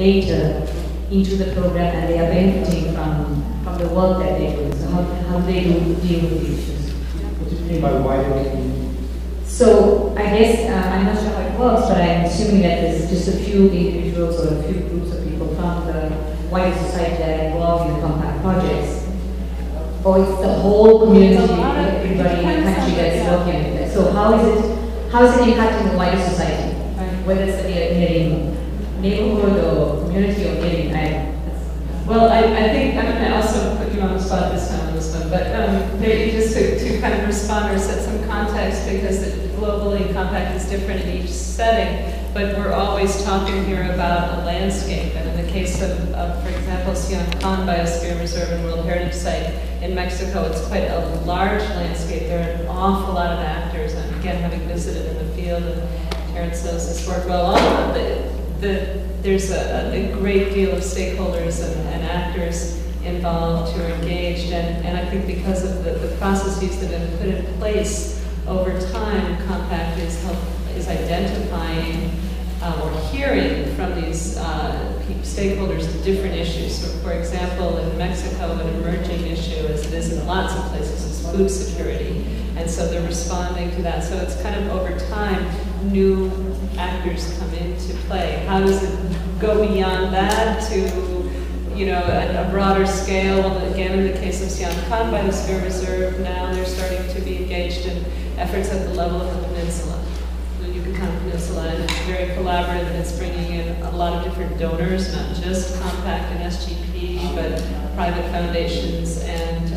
later into the program and they are benefiting from the work that they do. So how do they deal with the issues? What do you mean by wider community? So I guess, I'm not sure how it works, but I'm assuming that there's just a few individuals or a few groups of people from the wider society that are involved in the compact projects. Or it's the whole community, everybody in the country that's working on it. So how is it impacting the wider society? Whether it's the neighborhood or community or living. Well, I think I'm going to also put you on the spot this time on this one, but maybe just to kind of respond or set some context, because globally compact is different in each setting, but we're always talking here about a landscape. And in the case of for example, Sian-Khan Biosphere Reserve and World Heritage Site in Mexico, it's quite a large landscape. There are an awful lot of actors, and again, having visited in the field, and Terrence knows this work well, there's a great deal of stakeholders and actors involved who are engaged, and I think because of the processes that have been put in place over time, Compact is identifying or hearing from these stakeholders the different issues. So for example, in Mexico, an emerging issue, as it is in lots of places, is food security. And so they're responding to that. So it's kind of over time, new actors come into play. How does it go beyond that to, you know, a broader scale? Well, again, in the case of Sian-Khan Biosphere Reserve, now they're starting to be engaged in efforts at the level of the peninsula. The Yucatan Peninsula, and it's very collaborative, and it's bringing in a lot of different donors, not just Compact and SGP, but private foundations and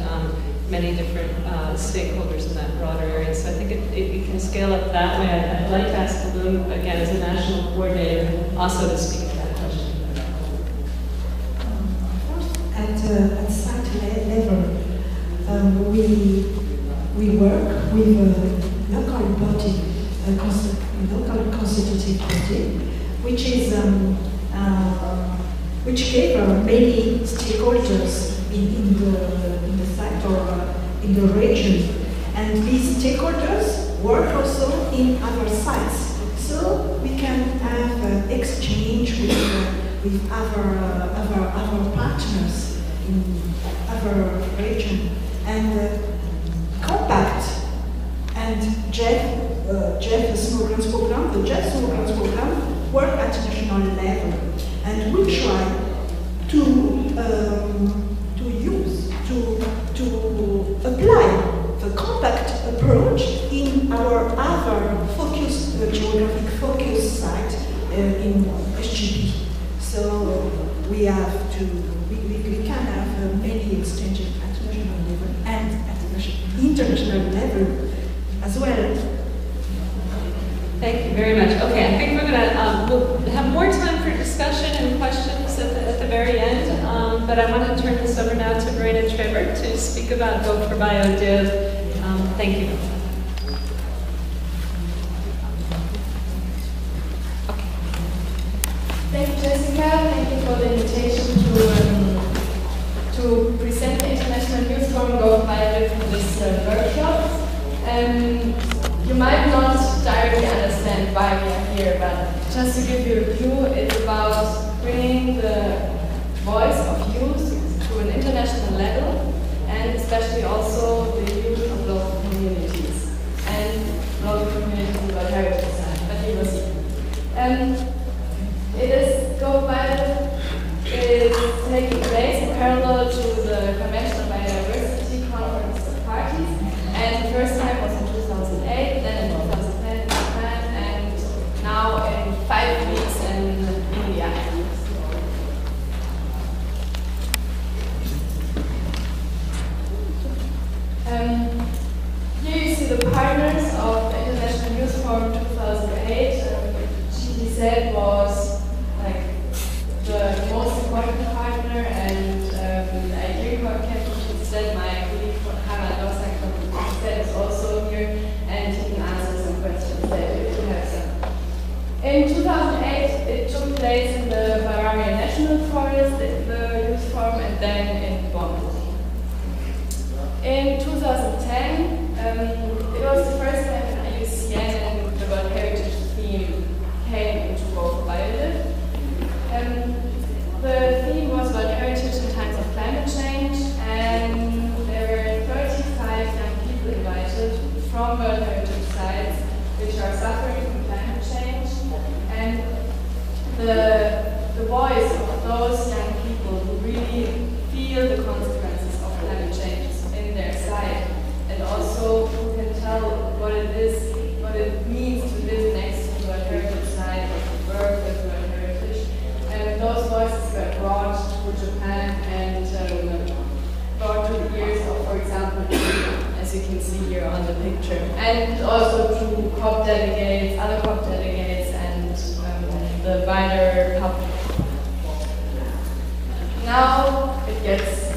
many different stakeholders in that broader area. So I think it can scale up that way. I'd like to ask Balloon, again, as a national coordinator, also to speak to that question. At site level, we work with local body, local constitutive body, which gave many stakeholders in the site or in the region, and these stakeholders work also in other sites, so we can have exchange with other partners in other region, and Compact and Jeff Small Grants Program, the Jeff Small Grants Program, work at national level, and we try to apply the compact approach in our other focus, geographic focus site in SGP. So we have to, we can have many exchanges at national level and at international level as well. Thank you very much. Okay, I think we're going to we'll have more time for discussion and questions at the very end, but I want to turn this over now to Verena Trebert to speak about Go for BioDiv. Thank you. Okay. Thank you, Jessica. Thank you for the invitation to present the International Youth Forum Go for BioDiv for this workshop. You might not directly understand why we are here, but just to give you a clue, it's about bringing the voice of youth to an international level, and especially also the youth of local communities and local communities in the heritage side, but you will see. It is Go BioDiv is taking place in parallel to the Convention on Biodiversity Conference of Parties, and the first time was in 2008, then in 2010 in Japan, and now in 5 weeks in India. Here you see the partners of the International Youth Forum 2008. GTZ was like the most important partner, and I recall Captain GTZ, my colleague Harald Dossak from GTZ is also here, and he can answer some questions that if you have some. In 2008, it took place in the Bavaria National Forest, the Youth Forum, and then in Bonn. In 2010, it was the first time an IUCN and the World Heritage theme came into Go for BioDiv. the voice of those young people who really feel the consequences of climate change in their side, and also who can tell what it is, what it means to live next to a heritage site or to work with a heritage. And those voices were brought to Japan and brought to the ears of, for example, as you can see here on the picture, and also to COP delegates, other COP delegates, and the wider public. Now it gets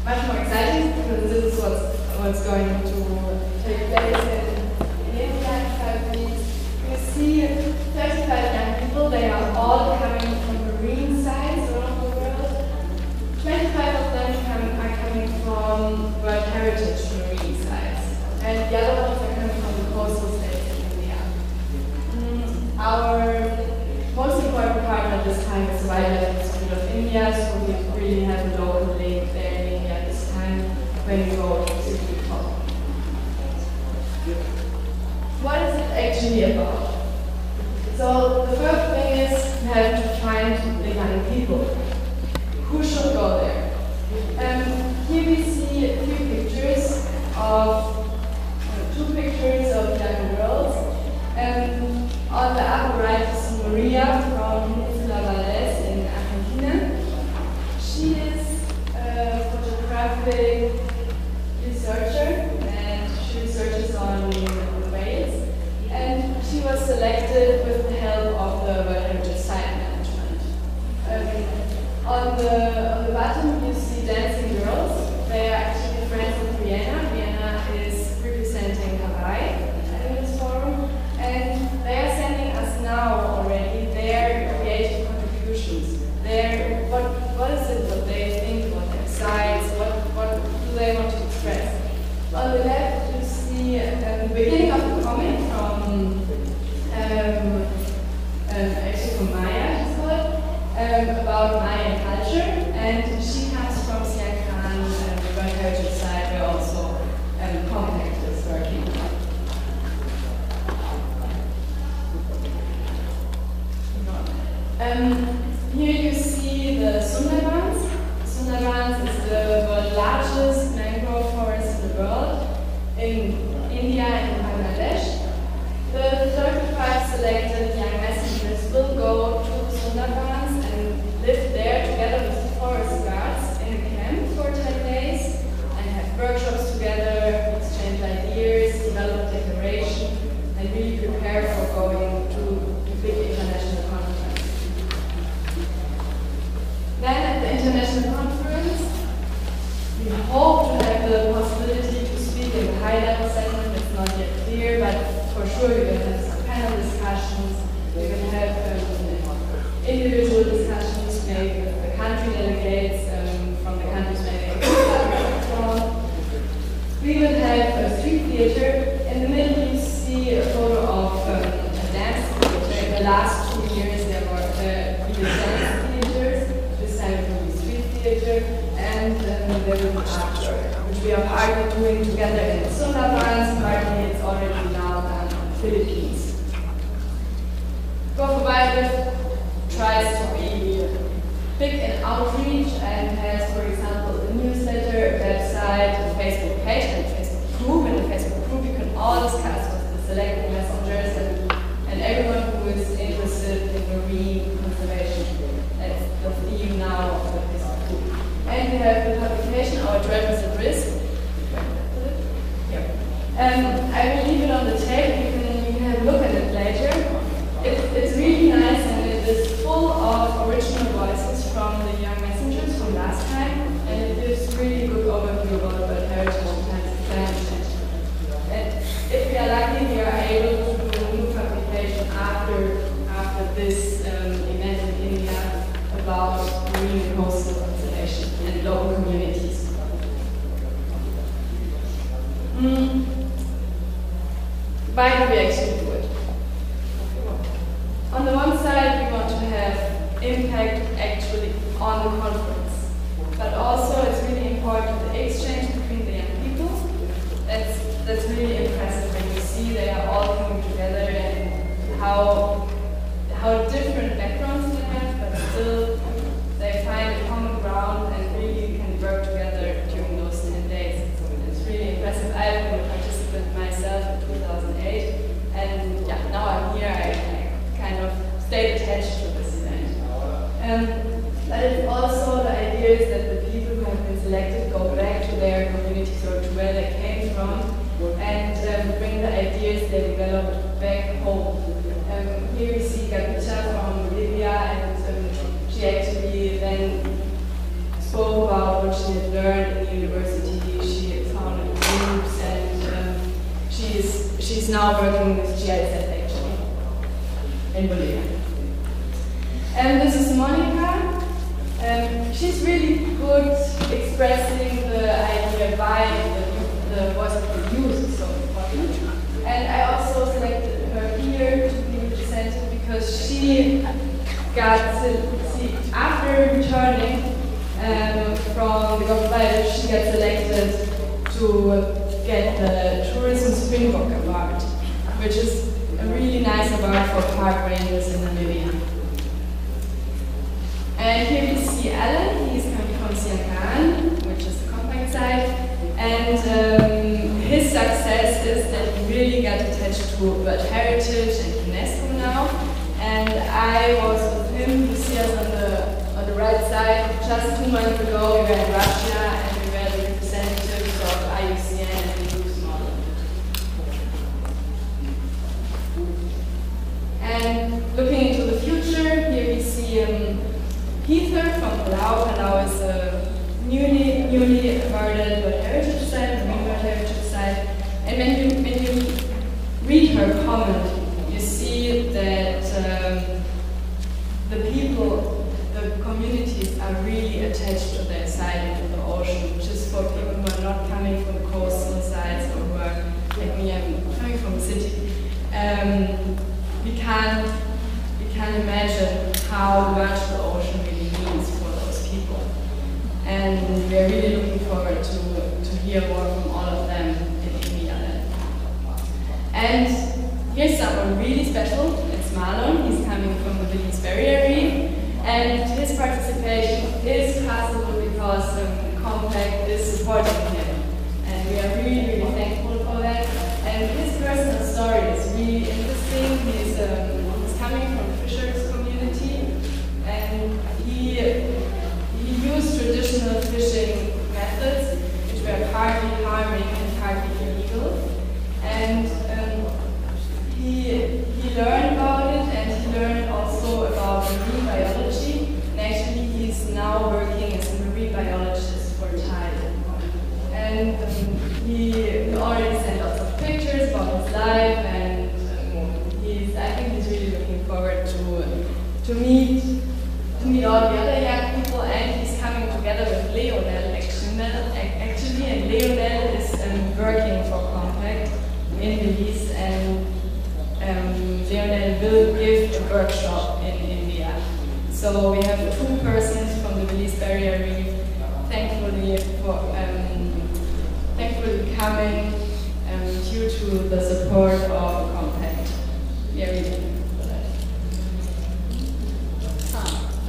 much more exciting because this is what's going to take place in India in 5 weeks. You see 35 young people, they are all coming from marine sites around the world. 25 of them are coming from World Heritage marine sites, and the other ones are coming from the coastal states in India. Our most important partner this time is Wildlife Institute of India, so we really have a local link there in India this time when we go to the top. What is it actually about? So the first thing is you have to find the young people. Who should go there? Here we see a few pictures of, two pictures of young girls. On the upper right is Maria from Isla Valdez in Argentina. She is a photographic researcher and she researches on whales. And she was selected with the help of the World Heritage Site Management. On the bottom you see dancing girls. They are actually friends of Vienna. Vienna is representing Hawaii in this forum. And they are sending us now already their creative contributions. What is it that they think about their sites? What do they want to express? On the left you see the beginning of the comic from actually from Maya, she's called, about Mayan culture, and she comes from Sian Khan, the World Heritage Site, where also Compact is working. Here you see the Sundarbans. Sundarbans is the world's largest mangrove forest in the world, in India and Bangladesh. The 35 selected young messengers will go to the Sundarbans and live there together with the forest guards in a camp for 10 days and have workshops together, exchange ideas, develop declaration, and really prepare for going to the big international conference. Then at the international conference, we hope to have the possibility to speak in the high-level segment. It's not yet clear, but for sure you're going to have some panel discussions. You're going to have individual discussions maybe with the country delegates from the countries maybe from. We will have a street theater. In the middle you see a photo of a dance theater. In the last 2 years there were really dance theaters. This time it will be street theater, and there will be artwork, which we are partly doing together in the Sundarbans, partly it's already now done in the Philippines. Go for Wildlife tries to be big in outreach and has, for example, a newsletter, a website, a Facebook page, and a Facebook group. In the Facebook group you can all discuss with the selected messengers and everyone who is interested in marine conservation. That's the theme now of the Facebook group. And we have the publication, Our Dread is at Risk. I will leave it on the table, you can have a look at it later. It's really nice and it is full of original voices from the young messengers from last time, and it gives really good overview about heritage and climate change. And if we are lucky, we are able to do a new publication after this event in India about marine and coastal conservation and local communities. Why do we actually do it? On the one side, we want to have impact actually on the conference, but also it's really important the exchange between the young people. That's really impressive when you see they are all coming together and how how different backgrounds they have, but still they find a common ground and really can work together during those 10 days. So it's really impressive. I've been a participant myself in 2008, and yeah, now I'm here. I kind of stayed attached to this event. But it's also the idea is that the people who have been selected go back to their communities or to where they came from and bring the ideas they developed back home. Here we see Gabita from Libya, and she actually then spoke about what she had learned in the university. She founded groups, and she's now working with GIZ actually in Bolivia. And this is Monica. She's really good expressing the idea why the voice of the youth is so important. And I also selected her here to be represented because she got to see, after returning from the Gulf, she got selected to get the Tourism Springbok Award, which is a really nice award for park rangers in Namibia. And here we see Alan. He's coming from Siakan, which is the compact site. And his success is that he really got attached to World Heritage and UNESCO now. And I was with him. You see us on the right side. Just 2 months ago, we were in Russia and we were the representatives of IUCN and the youth model. And looking into the future, here we see Peter from Palau. Palau is a newly awarded World Heritage Site, Marine World Heritage Site. And when you read her comment, you see that the people, the communities are really attached to their site and to the ocean, which is for people who are not coming from the coastal sites or who are, like me, I'm coming from the city. We can't imagine how much the ocean really means for those people. And we're really looking forward to hear more from all of them in India. And here's someone really special. It's Marlon. He's coming from the Belize Barrier Reef. And his participation is possible because the Compact is supporting him. And we are really, really thankful for that. And his personal story is really interesting. He's coming from fishers community, and he used traditional fishing methods, which were partly harming and partly illegal. And he learned about it, and he learned also about marine biology. And actually, he's now working as a marine biologist for Thailand. And he already sent lots of pictures about his life, and I think he's really looking forward to meet all the other young people, and he's coming together with Leonel actually, and Leonel is working for Compact in Belize, and Leonel will give a workshop in India. So we have 2 persons from the Belize Barrier Reef, thankfully coming due to the support of Compact. We are really thankful for that.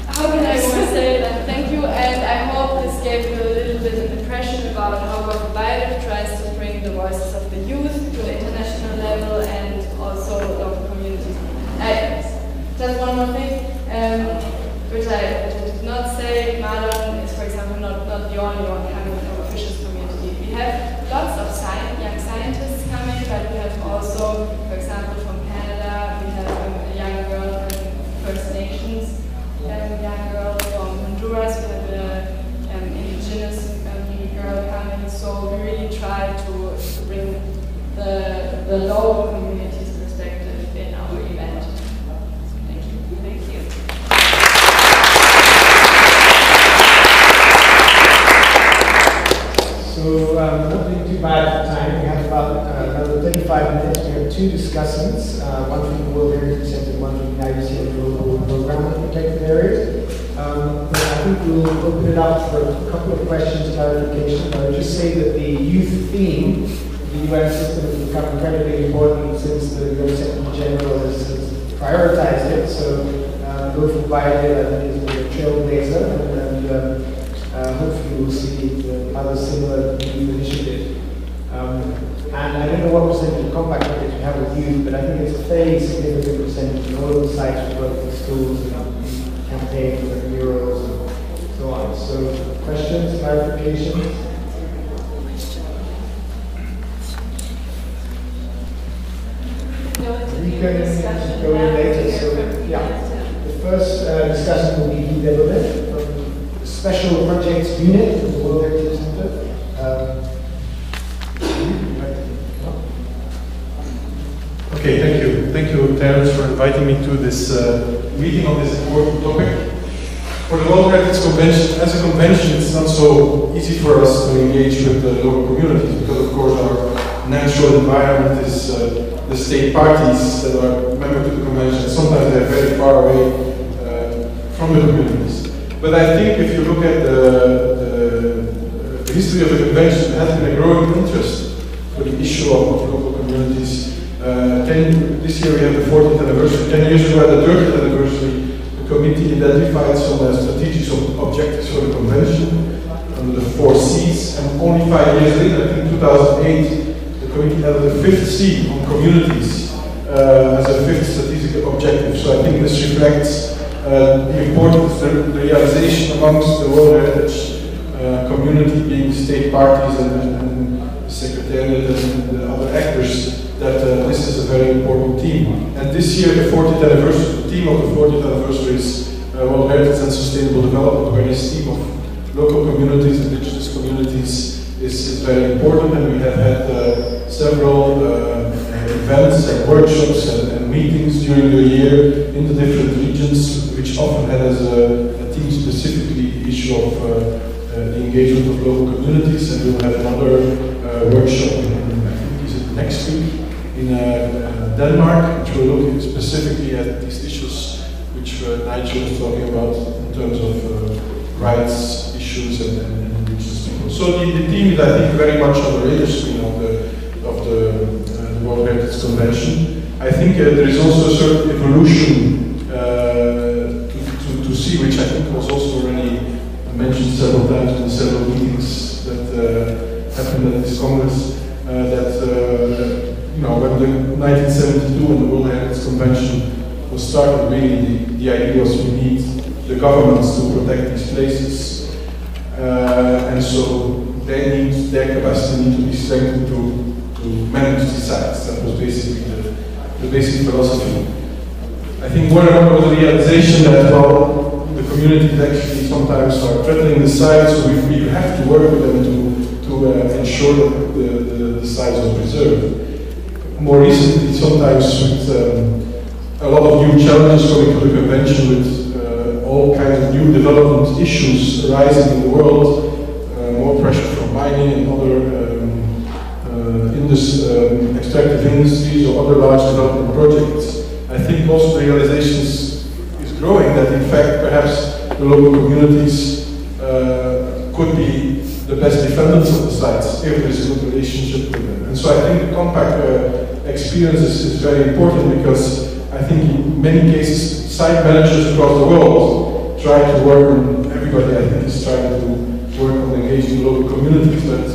How can I more say that? Thank you, and I hope this gave you a little bit of impression about how World Wildlife tries to bring the voices of the youth to the international level and also local communities. Just one more thing, which I did not say. Marlon is, for example, not the only one coming from a fishers community. We have lots of young scientists coming, but we have also, for example, from Canada, we have a young girl from First Nations, young girl from Honduras, we have an indigenous girl coming. So we really try to bring the local community's perspective in our event. Thank you. Thank you. So, not being too bad for time, we have about another 35 minutes. We have 2 discussants, one from the World Heritage Center and one from the IUCN Global Program of Protected Areas. I think we'll open it up for a couple of questions, clarification. I would just say that the youth theme, the UN system has become incredibly important since the UN Secretary General has prioritized it. So Go for Biodale, I think, is a trailblazer, and hopefully we'll see other similar new initiatives. And I don't know what percentage of compact projects we have with youth, but I think it's a fairly significant percentage. And all of the sites we work with schools and campaigns and murals and so on. So questions, clarifications? We can go in later. So yeah, the first discussion will be Guy Development from the Special Projects Unit of the World Heritage Center. Okay, thank you. Thank you, Terence, for inviting me to this meeting on this important topic. For the World Heritage Convention, as a convention, it's not so easy for us to engage with the local communities because, of course, our natural environment is the state parties that are members of the convention. Sometimes they're very far away from the communities. But I think if you look at the history of the convention, there has been a growing interest for the issue of local communities. This year we have the 40th anniversary. 10 years ago at the 30th anniversary, the committee identified some strategic objectives for the convention under the 4 C's. And only 5 years later, I think 2008, the committee added a 5th C on communities as a 5th strategic objective. So I think this reflects the importance, the realization amongst the World Heritage community, being state parties and the Secretariat and the other actors, that this is a very important theme. And this year, the 40th anniversary, the theme of the 40th anniversary is World Heritage and Sustainable Development, where this theme of local communities, indigenous communities, is very important. And we have had several events and workshops and meetings during the year in the different regions, which often had as a theme specifically the issue of the engagement of local communities. And we'll have another workshop next week in Denmark, which will look specifically at these issues which Nigel was talking about in terms of rights issues and indigenous people. So the theme is, I think, very much on the radar screen of the World Heritage Convention. I think there is also a certain evolution to see, which I think was also already mentioned several times in several meetings that happened at this Congress. You know, when the 1972 when the World Heritage Convention was started, really the idea was we need the governments to protect these places, and so their capacity need to be strengthened to manage these sites. That was basically the basic philosophy. I think more and more the realization that, well, the communities actually sometimes are threatening the sites, so we have to work with them to ensure that the sites are preserved. More recently, sometimes with a lot of new challenges coming to the convention, with all kinds of new development issues arising in the world, more pressure from mining and other extractive industries or other large development projects. I think also the realization is growing that in fact perhaps the local communities could be the best defendants of the sites if there is a good relationship with them. And so I think the compact experience is very important, because I think in many cases site managers across the world try to work on, everybody I think is trying to work on engaging local communities, but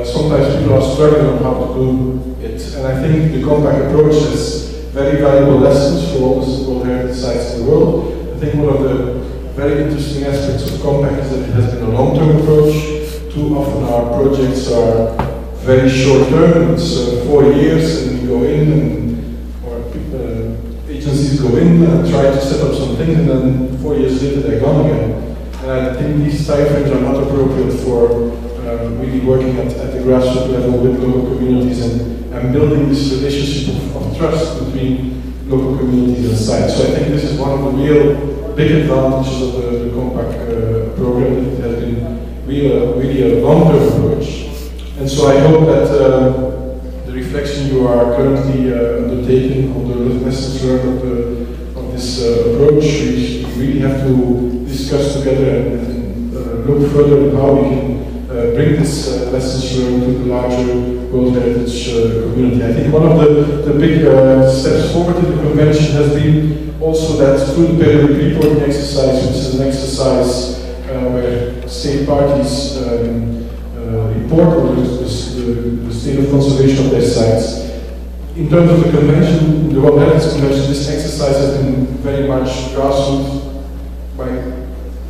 sometimes people are struggling on how to do it. And I think the compact approach has very valuable lessons for all the World Heritage sites in the world. I think one of the very interesting aspects of compact is that it has been a long-term approach. Too often our projects are very short-term, it's 4 years, and we go in, or agencies go in and try to set up some things, and then 4 years later they're gone again. And I think these timeframes are not appropriate for really working at the grassroots level with local communities and building this relationship of trust between local communities and sites. So I think this is one of the real big advantages of the compact program, that it has been really a long-term approach. And so I hope that the reflection you are currently undertaking on the lessons learned of this approach, we really have to discuss together and look further at how we can bring this lessons learned to the larger World Heritage community. I think one of the big steps forward in the convention has been also that through the periodic reporting exercise, which is an exercise where state parties report on the state of conservation of their sites. In terms of the convention, the World Heritage Convention, this exercise has been very much grassroots by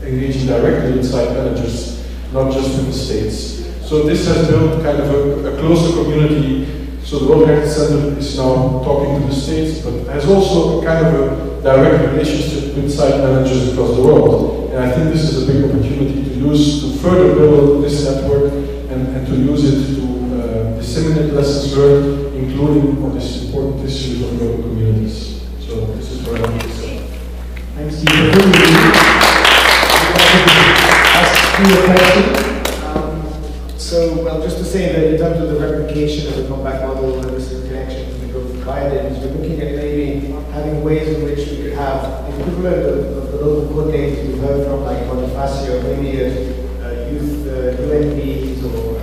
engaging directly with site managers, not just with the states. So this has built kind of a closer community. So the World Heritage Center is now talking to the states, but has also a kind of a direct relationship with site managers across the world. And I think this is a big opportunity to use, to further build this network and to use it to disseminate lessons learned, including on this important issue of local communities. So this is what I want to say. Thanks, Steve. Before we leave, ask you a question. Well, just to say that in terms of the replication of the compact model and this connection to the growth of guidance, we're looking at maybe having ways in which we could have the equivalent of the local coordinators we've heard from, like Bonifacio, maybe a youth UNBs or